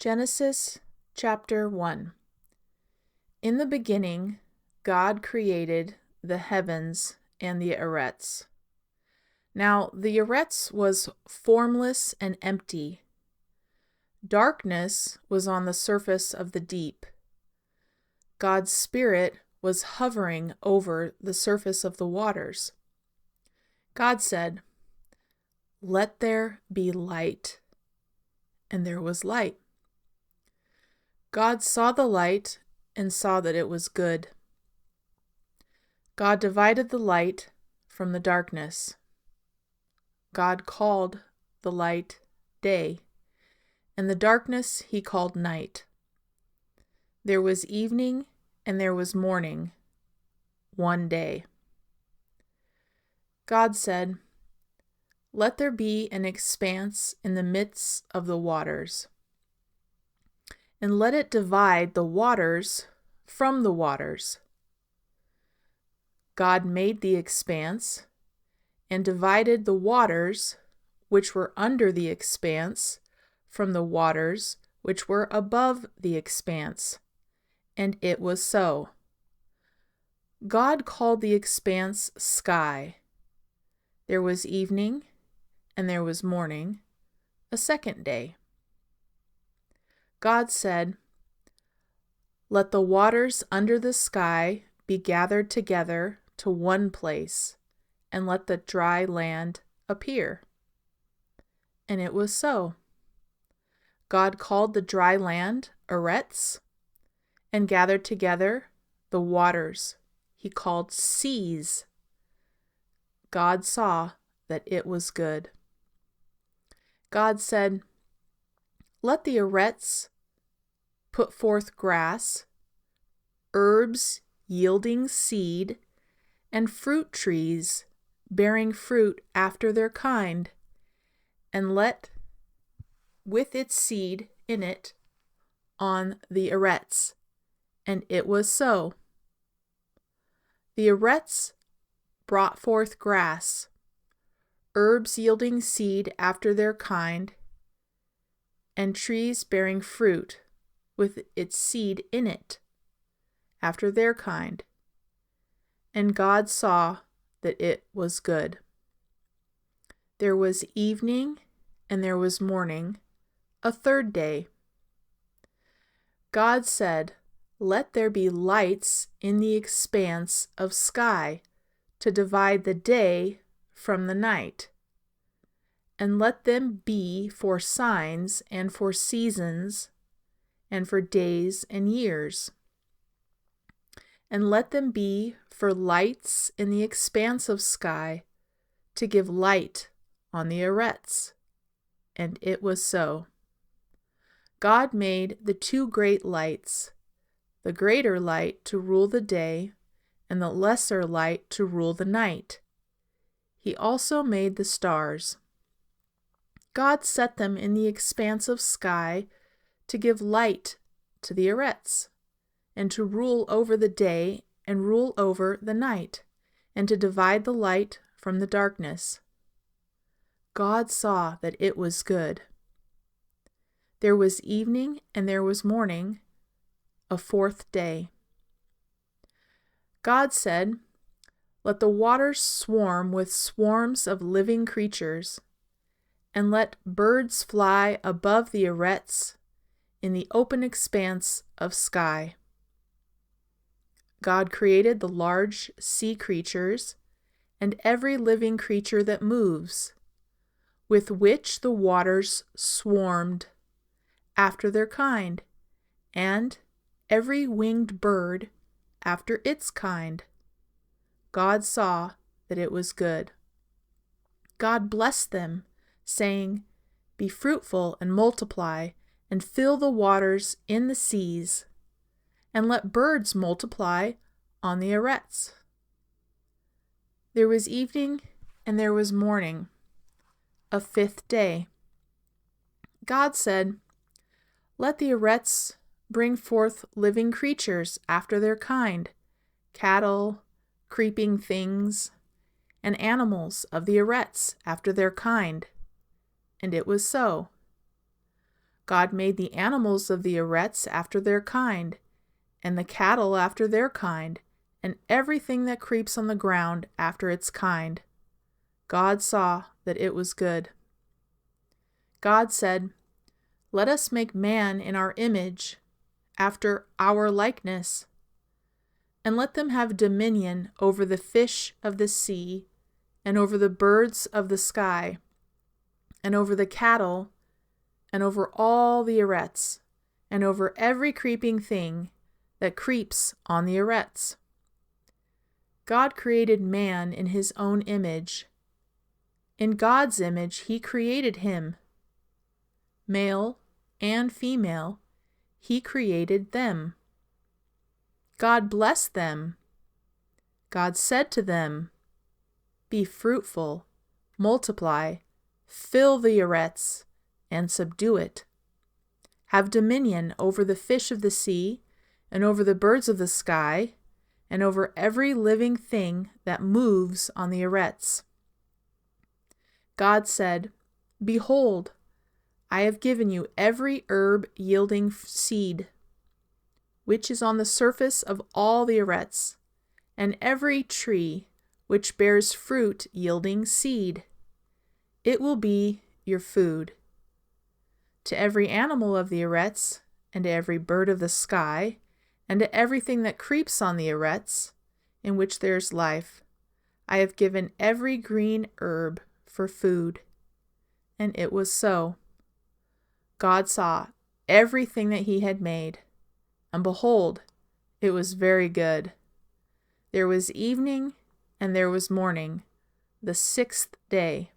Genesis chapter 1. In the beginning, God created the heavens and the arets. Now the arets was formless and empty. Darkness was on the surface of the deep. God's Spirit was hovering over the surface of the waters. God said, "Let there be light." And there was light. God saw the light and saw that it was good. God divided the light from the darkness. God called the light day, and the darkness he called night. There was evening and there was morning, one day. God said, "Let there be an expanse in the midst of the waters, and let it divide the waters from the waters." God made the expanse and divided the waters which were under the expanse from the waters which were above the expanse, and it was so. God called the expanse sky. There was evening and there was morning, a second day. God said, "Let the waters under the sky be gathered together to one place, and let the dry land appear." And it was so. God called the dry land arets, and gathered together the waters he called seas. God saw that it was good. God said, "Let the arets put forth grass, herbs yielding seed, and fruit trees bearing fruit after their kind, and let with its seed in it on the arets." And it was so. The arets brought forth grass, herbs yielding seed after their kind, and trees bearing fruit with its seed in it after their kind. And God saw that it was good. There was evening and there was morning, a third day. God said, "Let there be lights in the expanse of sky to divide the day from the night, and let them be for signs and for seasons and for days and years. And let them be for lights in the expanse of sky to give light on the arets." And it was so. God made the two great lights, the greater light to rule the day, and the lesser light to rule the night. He also made the stars. God set them in the expanse of sky to give light to the arets, and to rule over the day and rule over the night, and to divide the light from the darkness. God saw that it was good. There was evening and there was morning, a fourth day. God said, "Let the waters swarm with swarms of living creatures, and let birds fly above the arets in the open expanse of sky." God created the large sea creatures and every living creature that moves, with which the waters swarmed after their kind, and every winged bird after its kind. God saw that it was good. God blessed them, saying, "Be fruitful and multiply, and fill the waters in the seas, and let birds multiply on the arets." There was evening and there was morning, a fifth day. God said, "Let the arets bring forth living creatures after their kind, cattle, creeping things, and animals of the arets after their kind." And it was so. God made the animals of the earths after their kind, and the cattle after their kind, and everything that creeps on the ground after its kind. God saw that it was good. God said, "Let us make man in our image, after our likeness, and let them have dominion over the fish of the sea, and over the birds of the sky, and over the cattle, and over all the earths, and over every creeping thing that creeps on the earths." God created man in his own image. In God's image he created him. Male and female, he created them. God blessed them. God said to them, "Be fruitful, multiply, fill the earths, and subdue it. Have dominion over the fish of the sea, and over the birds of the sky, and over every living thing that moves on the earths." God said, "Behold, I have given you every herb yielding seed, which is on the surface of all the earths, and every tree which bears fruit yielding seed. It will be your food. To every animal of the earths, and to every bird of the sky, and to everything that creeps on the earths, in which there is life, I have given every green herb for food." And it was so. God saw everything that he had made, and behold, it was very good. There was evening, and there was morning, the 6th day.